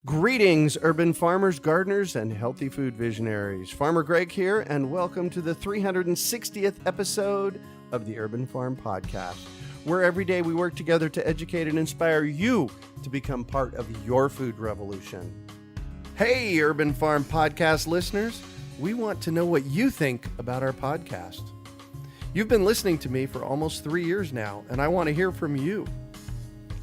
Greetings, urban farmers, gardeners, and healthy food visionaries. Farmer Greg here, and welcome to the 360th episode of the Urban Farm Podcast, where every day we work together to educate and inspire you to become part of your food revolution. Hey, Urban Farm Podcast listeners, we want to know what you think about our podcast. You've been listening to me for almost 3 years now, and I want to hear from you.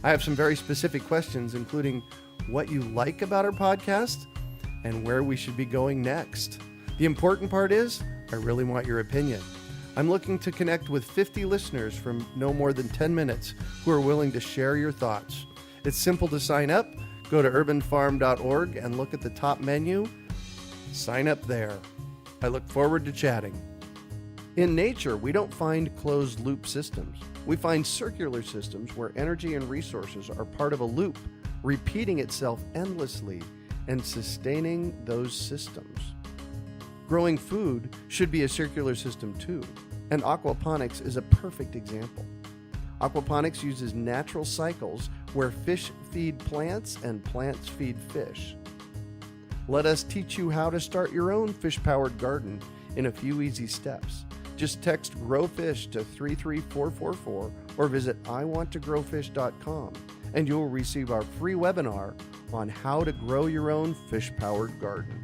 I have some very specific questions, including what you like about our podcast and where we should be going next. The important part is, I really want your opinion. I'm looking to connect with 50 listeners from no more than 10 minutes who are willing to share your thoughts. It's simple to sign up. Go to urbanfarm.org and look at the top menu. Sign up there. I look forward to chatting. In nature, we don't find closed loop systems. We find circular systems where energy and resources are part of a loop, repeating itself endlessly and sustaining those systems. Growing food should be a circular system too, and aquaponics is a perfect example. Aquaponics uses natural cycles where fish feed plants and plants feed fish. Let us teach you how to start your own fish-powered garden in a few easy steps. Just text GROWFISH to 33444 or visit iwanttogrowfish.com. and you'll receive our free webinar on how to grow your own fish-powered garden.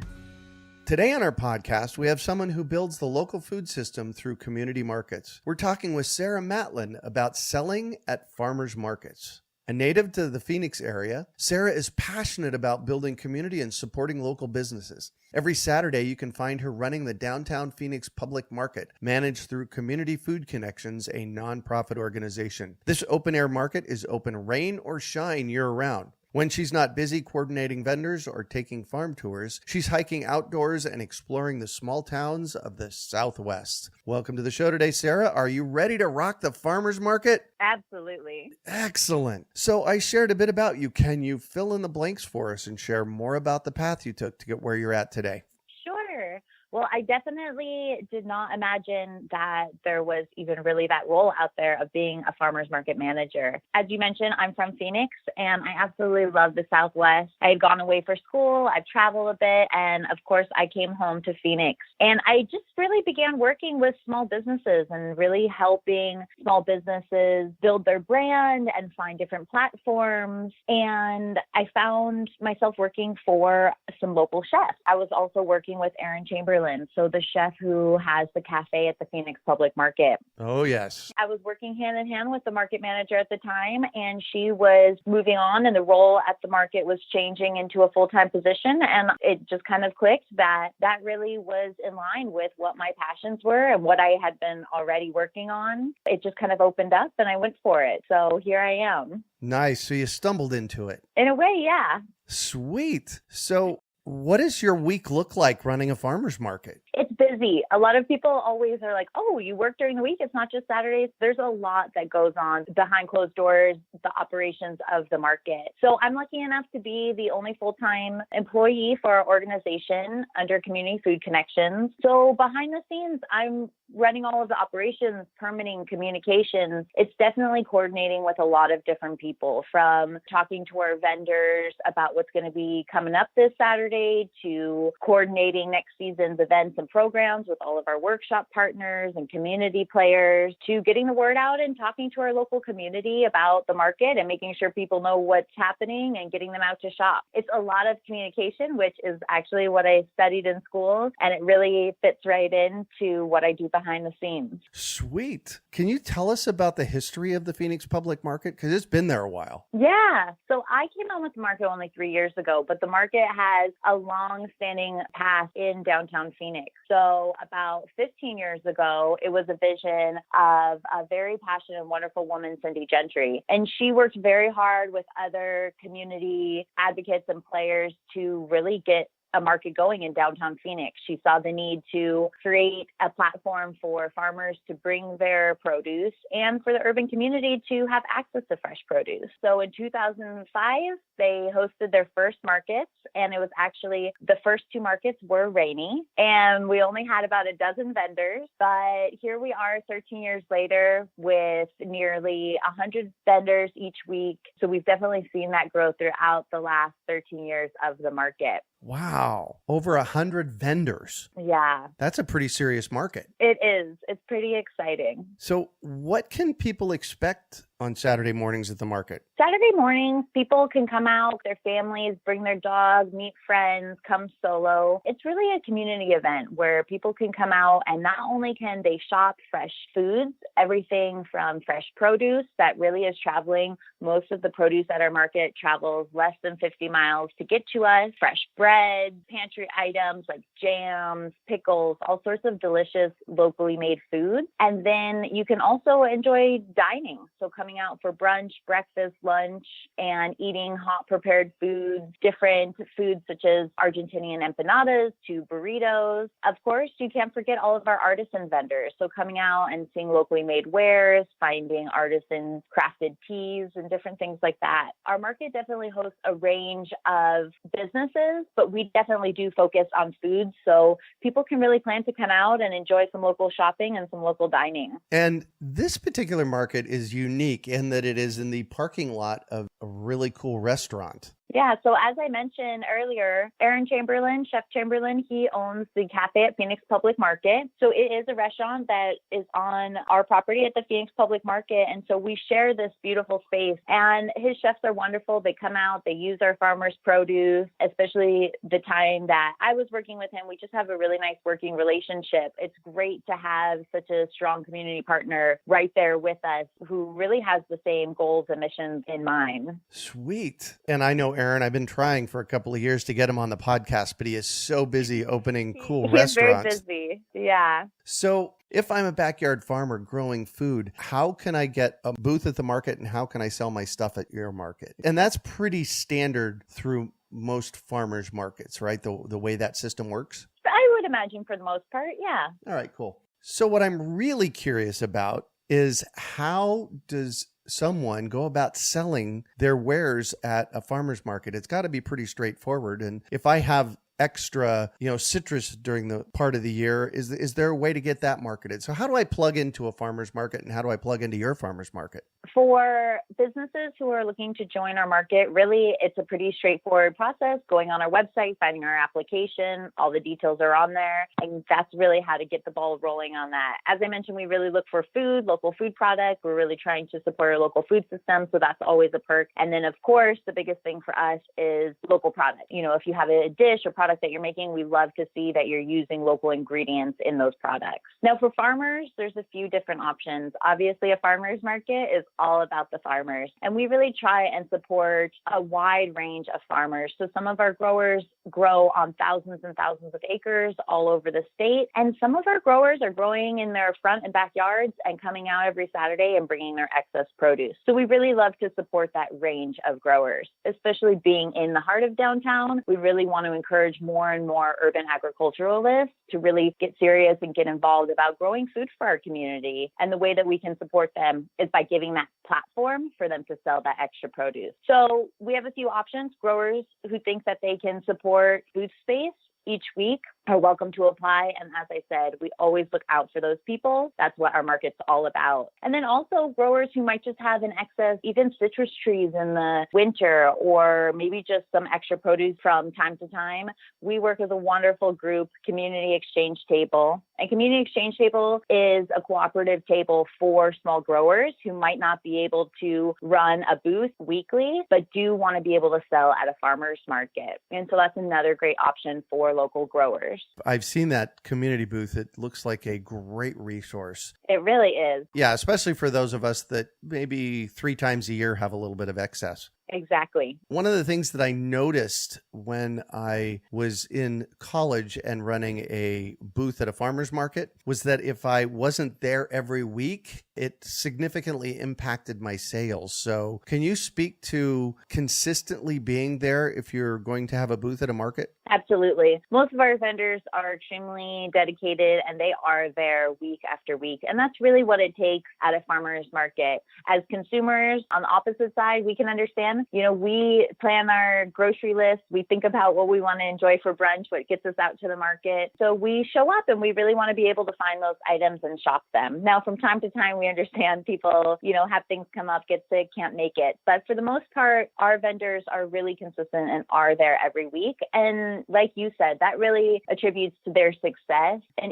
Today on our podcast, we have someone who builds the local food system through community markets. We're talking with Sara Matlin about selling at farmers markets. A native to the Phoenix area, Sara is passionate about building community and supporting local businesses. Every Saturday, you can find her running the Downtown Phoenix Public Market, managed through Community Food Connections, a nonprofit organization. This open-air market is open rain or shine year-round. When she's not busy coordinating vendors or taking farm tours, she's hiking outdoors and exploring the small towns of the Southwest. Welcome to the show today, Sara. Are you ready to rock the farmers market? Absolutely. Excellent. So I shared a bit about you. Can you fill in the blanks for us and share more about the path you took to get where you're at today? Sure. Well, I definitely did not imagine that there was even really that role out there of being a farmer's market manager. As you mentioned, I'm from Phoenix and I absolutely love the Southwest. I had gone away for school, I've traveled a bit, and of course I came home to Phoenix. And I just really began working with small businesses and really helping small businesses build their brand and find different platforms. And I found myself working for some local chefs. I was also working with Aaron Chamberlain, so the chef who has the cafe at the Phoenix Public Market. Oh, yes. I was working hand in hand with the market manager at the time, and she was moving on, and the role at the market was changing into a full-time position. And it just kind of clicked that really was in line with what my passions were and what I had been already working on. It just kind of opened up, and I went for it. So here I am. Nice. So you stumbled into it. In a way, yeah. Sweet. So what does your week look like running a farmer's market? It's busy. A lot of people always are like, oh, you work during the week. It's not just Saturdays. There's a lot that goes on behind closed doors, the operations of the market. So I'm lucky enough to be the only full-time employee for our organization under Community Food Connections. So behind the scenes, I'm running all of the operations, permitting, communications. It's definitely coordinating with a lot of different people, from talking to our vendors about what's going to be coming up this Saturday to coordinating next season's events and programs with all of our workshop partners and community players, to getting the word out and talking to our local community about the market and making sure people know what's happening and getting them out to shop. It's a lot of communication, which is actually what I studied in school, and it really fits right into what I do behind the scenes. Sweet. Can you tell us about the history of the Phoenix Public Market? Because it's been there a while. Yeah. So I came on with the market only 3 years ago, but the market has a long-standing past in downtown Phoenix. So about 15 years ago, it was a vision of a very passionate and wonderful woman, Cindy Gentry. And she worked very hard with other community advocates and players to really get a market going in downtown Phoenix. She saw the need to create a platform for farmers to bring their produce and for the urban community to have access to fresh produce. So in 2005, they hosted their first markets, and it was actually the first two markets were rainy, and we only had about a dozen vendors. But here we are 13 years later with nearly 100 vendors each week. So we've definitely seen that grow throughout the last 13 years of the market. Wow. Over 100 vendors. Yeah. That's a pretty serious market. It is. It's pretty exciting. So what can people expect on Saturday mornings at the market? Saturday mornings, people can come out, their families, bring their dog, meet friends, come solo. It's really a community event where people can come out and not only can they shop fresh foods, everything from fresh produce that really is traveling. Most of the produce at our market travels less than 50 miles to get to us. Fresh bread, pantry items like jams, pickles, all sorts of delicious locally made food. And then you can also enjoy dining. So coming out for brunch, breakfast, lunch, and eating hot prepared foods, different foods such as Argentinian empanadas to burritos. Of course, you can't forget all of our artisan vendors. So coming out and seeing locally made wares, finding artisan crafted teas and different things like that. Our market definitely hosts a range of businesses, but we definitely do focus on food. So people can really plan to come out and enjoy some local shopping and some local dining. And this particular market is unique in that it is in the parking lot of a really cool restaurant. Yeah, so as I mentioned earlier, Aaron Chamberlain, Chef Chamberlain, he owns the cafe at Phoenix Public Market. So it is a restaurant that is on our property at the Phoenix Public Market. And so we share this beautiful space. And his chefs are wonderful. They come out, they use our farmers' produce, especially the time that I was working with him. We just have a really nice working relationship. It's great to have such a strong community partner right there with us who really has the same goals and missions in mind. Sweet. And I know Aaron, I've been trying for a couple of years to get him on the podcast, but he is so busy opening cool restaurants. Very busy. Yeah. So if I'm a backyard farmer growing food, how can I get a booth at the market and how can I sell my stuff at your market? And that's pretty standard through most farmers markets, right? The way that system works? I would imagine for the most part, yeah. All right, cool. So what I'm really curious about is how does someone go about selling their wares at a farmer's market? It's got to be pretty straightforward. And if I have extra, citrus during the part of the year, is there a way to get that marketed? So how do I plug into a farmer's market and how do I plug into your farmer's market? For businesses who are looking to join our market, really, it's a pretty straightforward process. Going on our website, finding our application, all the details are on there. And that's really how to get the ball rolling on that. As I mentioned, we really look for food, local food products. We're really trying to support our local food system. So that's always a perk. And then, of course, the biggest thing for us is local products. If you have a dish or product that you're making, we love to see that you're using local ingredients in those products. Now, for farmers, there's a few different options. Obviously, a farmer's market is all about the farmers. And we really try and support a wide range of farmers. So some of our growers grow on thousands and thousands of acres all over the state. And some of our growers are growing in their front and backyards and coming out every Saturday and bringing their excess produce. So we really love to support that range of growers, especially being in the heart of downtown. We really want to encourage more and more urban agriculturalists to really get serious and get involved about growing food for our community. And the way that we can support them is by giving that platform for them to sell that extra produce. So we have a few options. Growers who think that they can support food space each week are welcome to apply. And as I said, we always look out for those people. That's what our market's all about. And then also growers who might just have an excess, even citrus trees in the winter, or maybe just some extra produce from time to time. We work with a wonderful group, Community Exchange Table. And Community Exchange Table is a cooperative table for small growers who might not be able to run a booth weekly, but do want to be able to sell at a farmer's market. And so that's another great option for local growers. I've seen that community booth. It looks like a great resource. It really is. Yeah, especially for those of us that maybe 3 times a year have a little bit of excess. Exactly. One of the things that I noticed when I was in college and running a booth at a farmer's market was that if I wasn't there every week, it significantly impacted my sales. So can you speak to consistently being there if you're going to have a booth at a market? Absolutely. Most of our vendors are extremely dedicated and they are there week after week. And that's really what it takes at a farmer's market. As consumers on the opposite side, we can understand, we plan our grocery list. We think about what we want to enjoy for brunch, what gets us out to the market. So we show up and we really want to be able to find those items and shop them. Now, from time to time, we understand people, have things come up, get sick, can't make it. But for the most part, our vendors are really consistent and are there every week. And like you said, that really attributes to their success and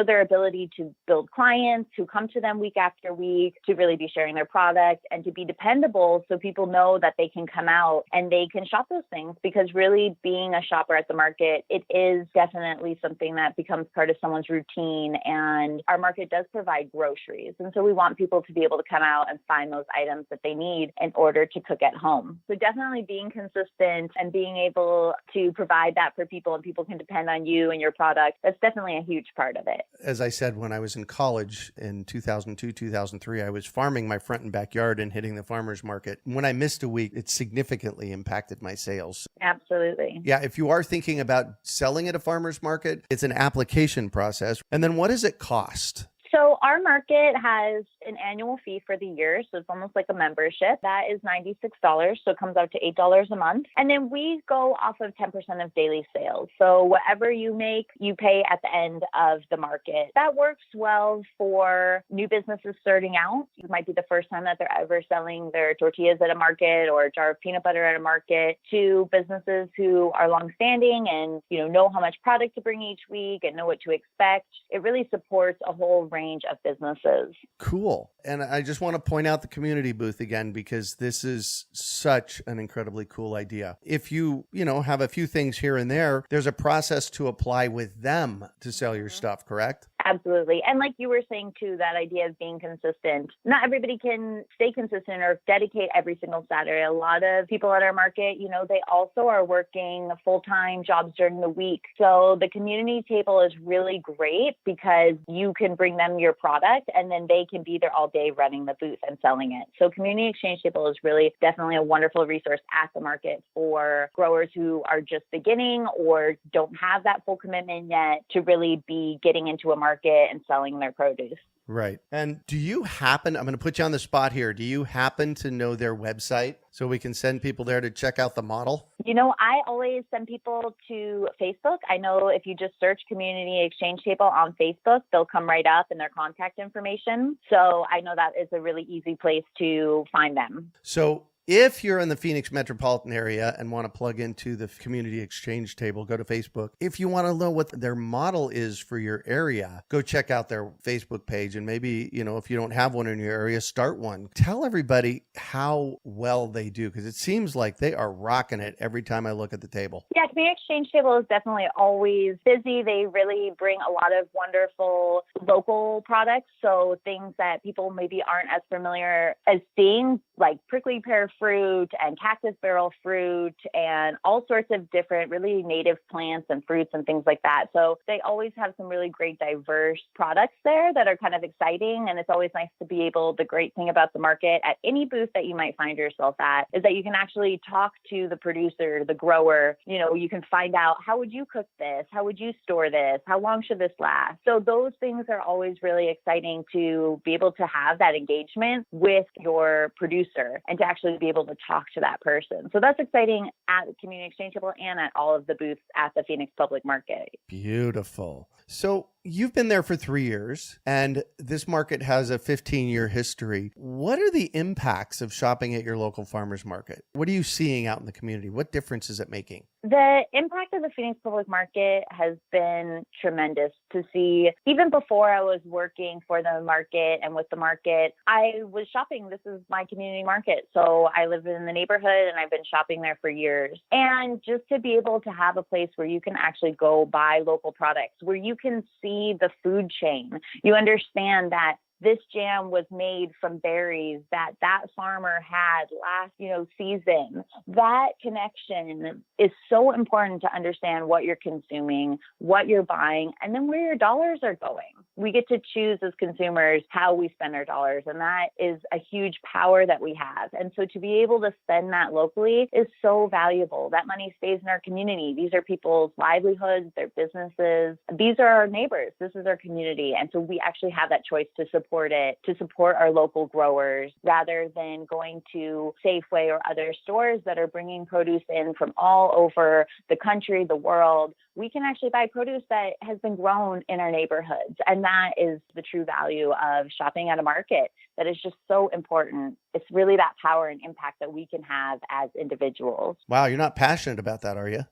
their ability to build clients who come to them week after week, to really be sharing their product and to be dependable so people know that they can come out and they can shop those things. Because really being a shopper at the market, it is definitely something that becomes part of someone's routine. And our market does provide groceries. And so we want people to be able to come out and find those items that they need in order to cook at home. So definitely being consistent and being able to provide that for people and people can depend on you and your product, that's definitely a huge part of it. As I said, when I was in college in 2002, 2003, I was farming my front and backyard and hitting the farmer's market. When I missed a week, it significantly impacted my sales. Absolutely. Yeah, if you are thinking about selling at a farmer's market, it's an application process. And then what does it cost? So our market has an annual fee for the year. So it's almost like a membership. That is $96. So it comes out to $8 a month. And then we go off of 10% of daily sales. So whatever you make, you pay at the end of the market. That works well for new businesses starting out. It might be the first time that they're ever selling their tortillas at a market or a jar of peanut butter at a market, to businesses who are longstanding and, know how much product to bring each week and know what to expect. It really supports a whole range of businesses. Cool. And I just want to point out the community booth again, because this is such an incredibly cool idea. If you, have a few things here and there, there's a process to apply with them to sell your stuff, correct? Absolutely. And like you were saying too, that idea of being consistent. Not everybody can stay consistent or dedicate every single Saturday. A lot of people at our market, they also are working full-time jobs during the week. So the community table is really great because you can bring them your product and then they can be there all day running the booth and selling it. So community exchange table is really definitely a wonderful resource at the market for growers who are just beginning or don't have that full commitment yet to really be getting into a market and selling their produce. Right. And do you happen, I'm going to put you on the spot here, do you happen to know their website so we can send people there to check out the model? I always send people to Facebook. I know if you just search Community Exchange Table on Facebook, they'll come right up in their contact information. So I know that is a really easy place to find them. So if you're in the Phoenix metropolitan area and want to plug into the community exchange table, go to Facebook. If you want to know what their model is for your area, go check out their Facebook page. And maybe, if you don't have one in your area, start one. Tell everybody how well they do, because it seems like they are rocking it every time I look at the table. Yeah, Community Exchange Table is definitely always busy. They really bring a lot of wonderful local products. So things that people maybe aren't as familiar as seeing, like prickly pear fruit and cactus barrel fruit and all sorts of different really native plants and fruits and things like that. So they always have some really great diverse products there that are kind of exciting. And it's always nice to be able, the great thing about the market at any booth that you might find yourself at is that you can actually talk to the producer, the grower. You can find out, how would you cook this? How would you store this? How long should this last? So those things are always really exciting to be able to have that engagement with your producer and to actually be able to talk to that person. So that's exciting at the Community Exchange Table and at all of the booths at the Phoenix Public Market. Beautiful. So you've been there for 3 years and this market has a 15-year history. What are the impacts of shopping at your local farmers market? What are you seeing out in the community? What difference is it making? The impact of the Phoenix Public Market has been tremendous to see. Even before I was working for the market and with the market, I was shopping. This is my community market. So I live in the neighborhood and I've been shopping there for years. And just to be able to have a place where you can actually go buy local products, where you can see the food chain, you understand that this jam was made from berries that farmer had last, season. That connection is so important to understand what you're consuming, what you're buying, and then where your dollars are going. We get to choose as consumers how we spend our dollars, and that is a huge power that we have. And so to be able to spend that locally is so valuable. That money stays in our community. These are people's livelihoods, their businesses. These are our neighbors. This is our community. And so we actually have that choice to support it, to support our local growers, rather than going to Safeway or other stores that are bringing produce in from all over the country, the world. We can actually buy produce that has been grown in our neighborhoods. And that is the true value of shopping at a market. That is just so important. It's really that power and impact that we can have as individuals. Wow, you're not passionate about that, are you?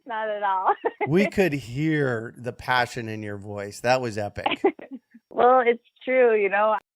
Not at all. We could hear the passion in your voice. That was epic. Well, it's true,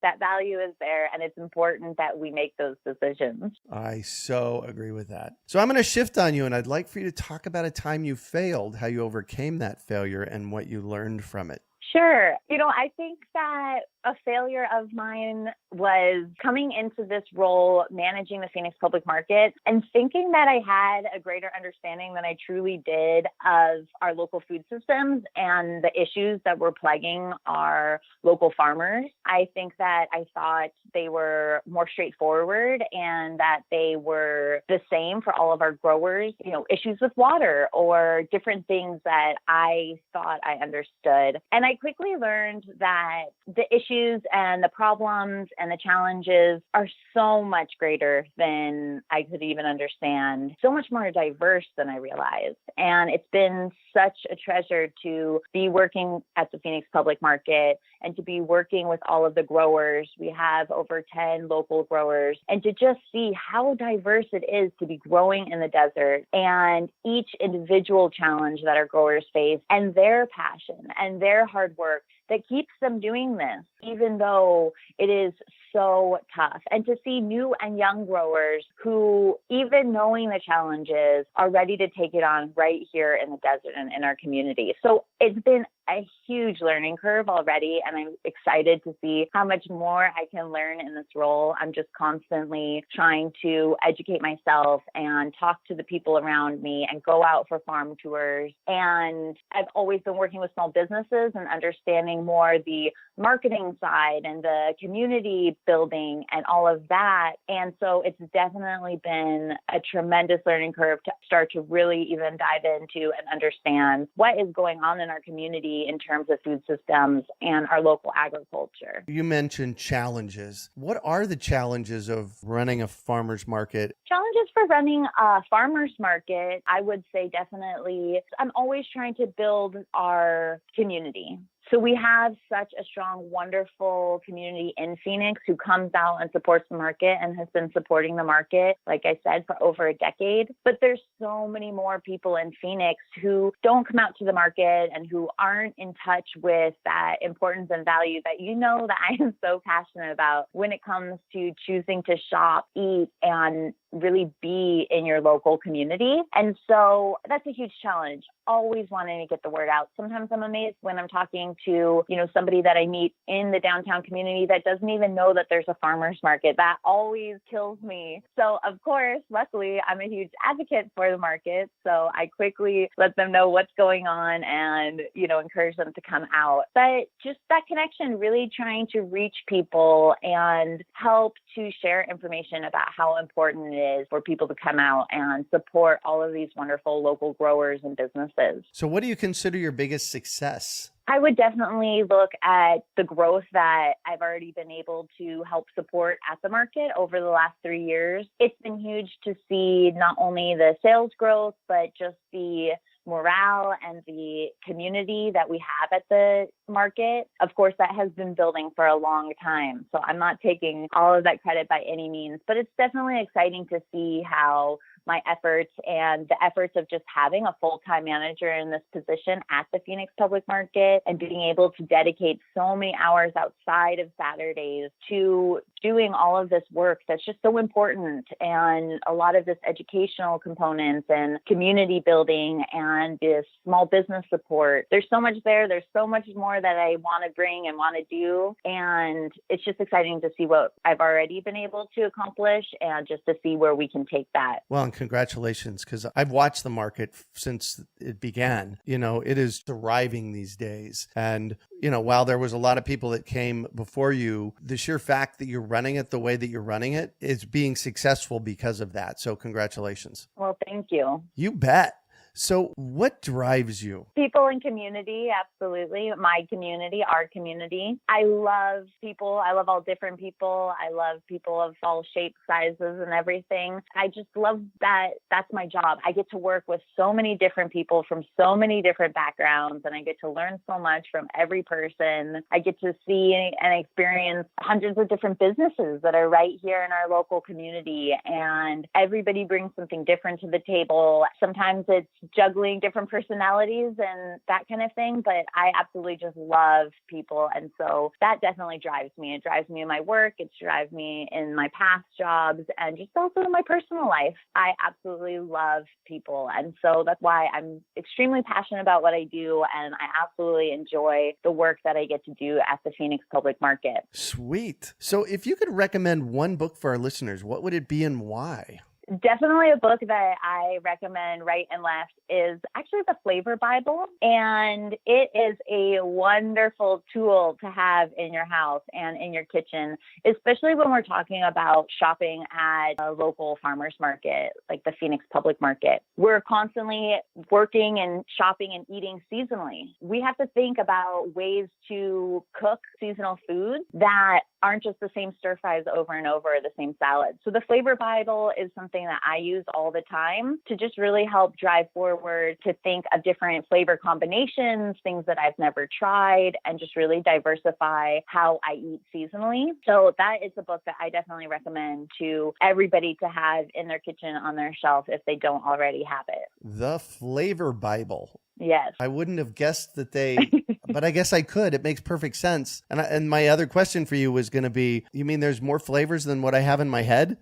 that value is there, and it's important that we make those decisions. I so agree with that. So I'm going to shift on you, and I'd like for you to talk about a time you failed, how you overcame that failure, and what you learned from it. Sure. I think that a failure of mine was coming into this role, managing the Phoenix public market, and thinking that I had a greater understanding than I truly did of our local food systems and the issues that were plaguing our local farmers. I think that I thought they were more straightforward and that they were the same for all of our growers, issues with water or different things that I thought I understood. And I quickly learned that the issues and the problems and the challenges are so much greater than I could even understand, so much more diverse than I realized. And it's been such a treasure to be working at the Phoenix Public Market and to be working with all of the growers. We have over 10 local growers, and to just see how diverse it is to be growing in the desert and each individual challenge that our growers face and their passion and their hard work that keeps them doing this, even though it is so tough. And to see new and young growers who, even knowing the challenges, are ready to take it on right here in the desert and in our community. So it's been a huge learning curve already, and I'm excited to see how much more I can learn in this role. I'm just constantly trying to educate myself and talk to the people around me and go out for farm tours. And I've always been working with small businesses and understanding more the marketing side and the community building and all of that. And so it's definitely been a tremendous learning curve to start to really even dive into and understand what is going on in our community in terms of food systems and our local agriculture. You mentioned challenges. What are the challenges of running a farmer's market? Challenges for running a farmer's market, I would say definitely, I'm always trying to build our community. So we have such a strong, wonderful community in Phoenix who comes out and supports the market and has been supporting the market, like I said, for over a decade. But there's so many more people in Phoenix who don't come out to the market and who aren't in touch with that importance and value that that I am so passionate about when it comes to choosing to shop, eat, and really be in your local community. And so that's a huge challenge, always wanting to get the word out. Sometimes I'm amazed when I'm talking to, somebody that I meet in the downtown community that doesn't even know that there's a farmer's market. That always kills me. So of course, luckily, I'm a huge advocate for the market. So I quickly let them know what's going on and, encourage them to come out. But just that connection, really trying to reach people and help to share information about how important it is for people to come out and support all of these wonderful local growers and businesses. So what do you consider your biggest success? I would definitely look at the growth that I've already been able to help support at the market over the last 3 years. It's been huge to see not only the sales growth, but just the morale and the community that we have at the market. Of course, that has been building for a long time. So I'm not taking all of that credit by any means, but it's definitely exciting to see how my efforts and the efforts of just having a full-time manager in this position at the Phoenix Public Market and being able to dedicate so many hours outside of Saturdays to doing all of this work that's just so important, and a lot of this educational components and community building and this small business support. There's so much there. There's so much more that I want to bring and want to do. And it's just exciting to see what I've already been able to accomplish and just to see where we can take that. Well, and congratulations, because I've watched the market since it began. It is thriving these days. And, while there was a lot of people that came before you, the sheer fact that you're running it the way that you're running it is being successful because of that. So congratulations. Well, thank you. You bet. So what drives you? People and community, absolutely. My community, our community. I love people. I love all different people. I love people of all shapes, sizes, and everything. I just love that that's my job. I get to work with so many different people from so many different backgrounds, and I get to learn so much from every person. I get to see and experience hundreds of different businesses that are right here in our local community, and everybody brings something different to the table. Sometimes it's juggling different personalities and that kind of thing, but I absolutely just love people. And so that definitely drives me. It drives me in my work. It drives me in my past jobs and just also in my personal life. I absolutely love people. And so that's why I'm extremely passionate about what I do. And I absolutely enjoy the work that I get to do at the Phoenix Public Market. Sweet. So if you could recommend one book for our listeners, what would it be and why? Definitely a book that I recommend right and left is actually the Flavor Bible. And it is a wonderful tool to have in your house and in your kitchen, especially when we're talking about shopping at a local farmer's market, like the Phoenix Public Market. We're constantly working and shopping and eating seasonally. We have to think about ways to cook seasonal foods that aren't just the same stir fries over and over, the same salad. So the Flavor Bible is something that I use all the time to just really help drive forward, to think of different flavor combinations, things that I've never tried, and just really diversify how I eat seasonally. So that is a book that I definitely recommend to everybody to have in their kitchen on their shelf if they don't already have it. The Flavor Bible. Yes. I wouldn't have guessed that they, but I guess I could. It makes perfect sense. And my other question for you was going to be, you mean there's more flavors than what I have in my head?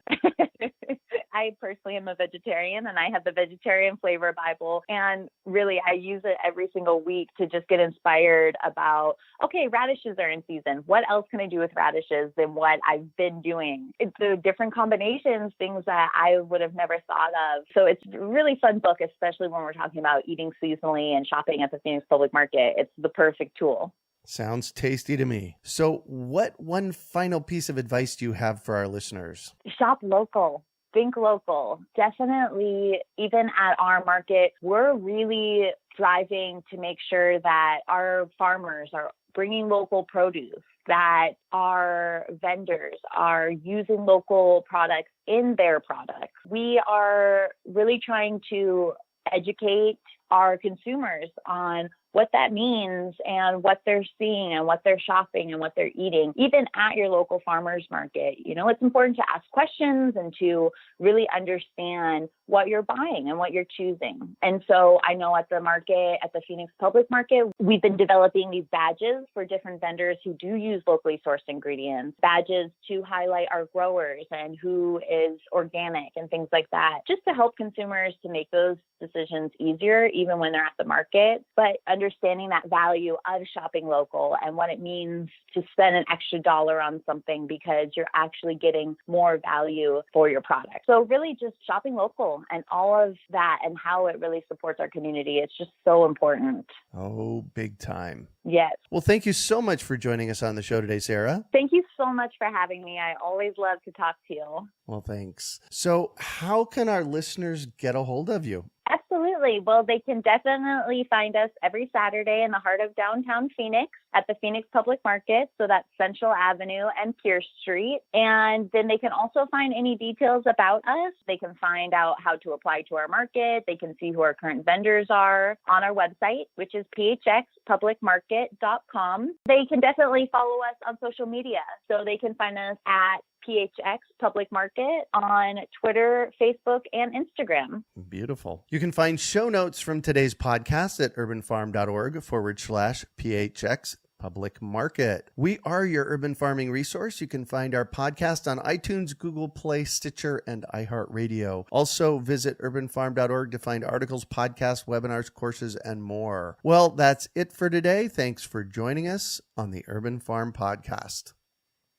I personally am a vegetarian, and I have the Vegetarian Flavor Bible, and really I use it every single week to just get inspired about, okay, radishes are in season. What else can I do with radishes than what I've been doing? It's the different combinations, things that I would have never thought of. So it's a really fun book, especially when we're talking about eating seasonally and shopping at the Phoenix Public Market. It's the perfect tool. Sounds tasty to me. So what one final piece of advice do you have for our listeners? Shop local. Think local. Definitely, even at our market, we're really striving to make sure that our farmers are bringing local produce, that our vendors are using local products in their products. We are really trying to educate our consumers on what that means and what they're seeing and what they're shopping and what they're eating, even at your local farmer's market. It's important to ask questions and to really understand what you're buying and what you're choosing. And so I know at the market, at the Phoenix Public Market, we've been developing these badges for different vendors who do use locally sourced ingredients, badges to highlight our growers and who is organic and things like that, just to help consumers to make those decisions easier, even when they're at the market. But understanding that value of shopping local and what it means to spend an extra dollar on something because you're actually getting more value for your product. So really just shopping local and all of that and how it really supports our community. It's just so important. Oh, big time. Yes. Well, thank you so much for joining us on the show today, Sara. Thank you so much for having me. I always love to talk to you. Well, thanks. So how can our listeners get a hold of you? Absolutely. Well, they can definitely find us every Saturday in the heart of downtown Phoenix at the Phoenix Public Market. So that's Central Avenue and Pierce Street. And then they can also find any details about us. They can find out how to apply to our market. They can see who our current vendors are on our website, which is phxpublicmarket.com. They can definitely follow us on social media. So they can find us at PHX Public Market on Twitter, Facebook, and Instagram. Beautiful. You can find show notes from today's podcast at urbanfarm.org/PHX Public Market. We are your urban farming resource. You can find our podcast on iTunes, Google Play, Stitcher, and iHeartRadio. Also visit urbanfarm.org to find articles, podcasts, webinars, courses, and more. Well, that's it for today. Thanks for joining us on the Urban Farm Podcast.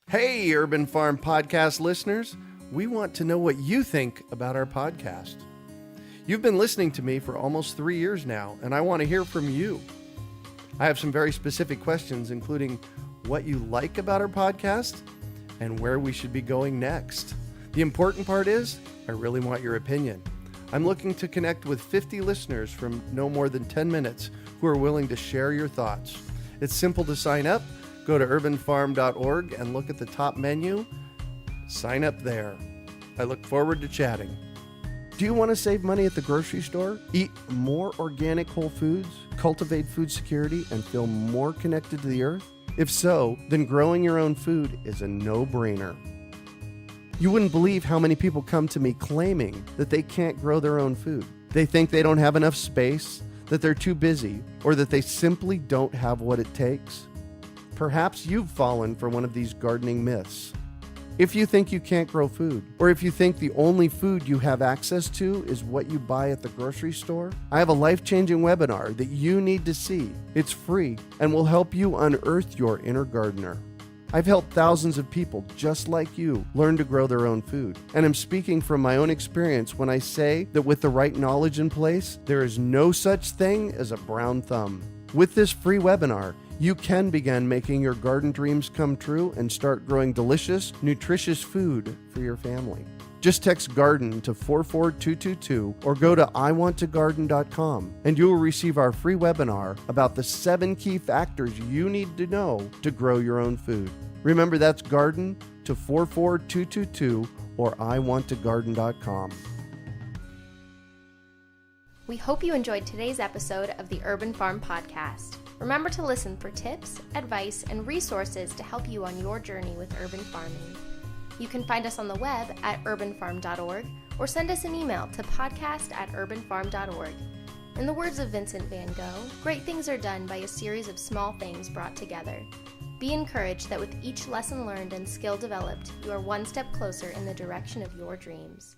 Hey, Urban Farm Podcast listeners. We want to know what you think about our podcast. You've been listening to me for almost 3 years now, and I want to hear from you. I have some very specific questions, including what you like about our podcast and where we should be going next. The important part is, I really want your opinion. I'm looking to connect with 50 listeners from no more than 10 minutes who are willing to share your thoughts. It's simple to sign up. Go to urbanfarm.org and look at the top menu. Sign up there. I look forward to chatting. Do you want to save money at the grocery store, eat more organic whole foods, cultivate food security, and feel more connected to the earth? If so, then growing your own food is a no-brainer. You wouldn't believe how many people come to me claiming that they can't grow their own food. They think they don't have enough space, that they're too busy, or that they simply don't have what it takes. Perhaps you've fallen for one of these gardening myths. If you think you can't grow food, or if you think the only food you have access to is what you buy at the grocery store, I have a life-changing webinar that you need to see. It's free and will help you unearth your inner gardener. I've helped thousands of people just like you learn to grow their own food. And I'm speaking from my own experience when I say that with the right knowledge in place, there is no such thing as a brown thumb. With this free webinar, you can begin making your garden dreams come true and start growing delicious, nutritious food for your family. Just text GARDEN to 44222 or go to iwanttogarden.com and you will receive our free webinar about the 7 key factors you need to know to grow your own food. Remember, that's GARDEN to 44222 or iwanttogarden.com. We hope you enjoyed today's episode of the Urban Farm Podcast. Remember to listen for tips, advice, and resources to help you on your journey with urban farming. You can find us on the web at urbanfarm.org or send us an email to podcast@urbanfarm.org. In the words of Vincent van Gogh, great things are done by a series of small things brought together. Be encouraged that with each lesson learned and skill developed, you are one step closer in the direction of your dreams.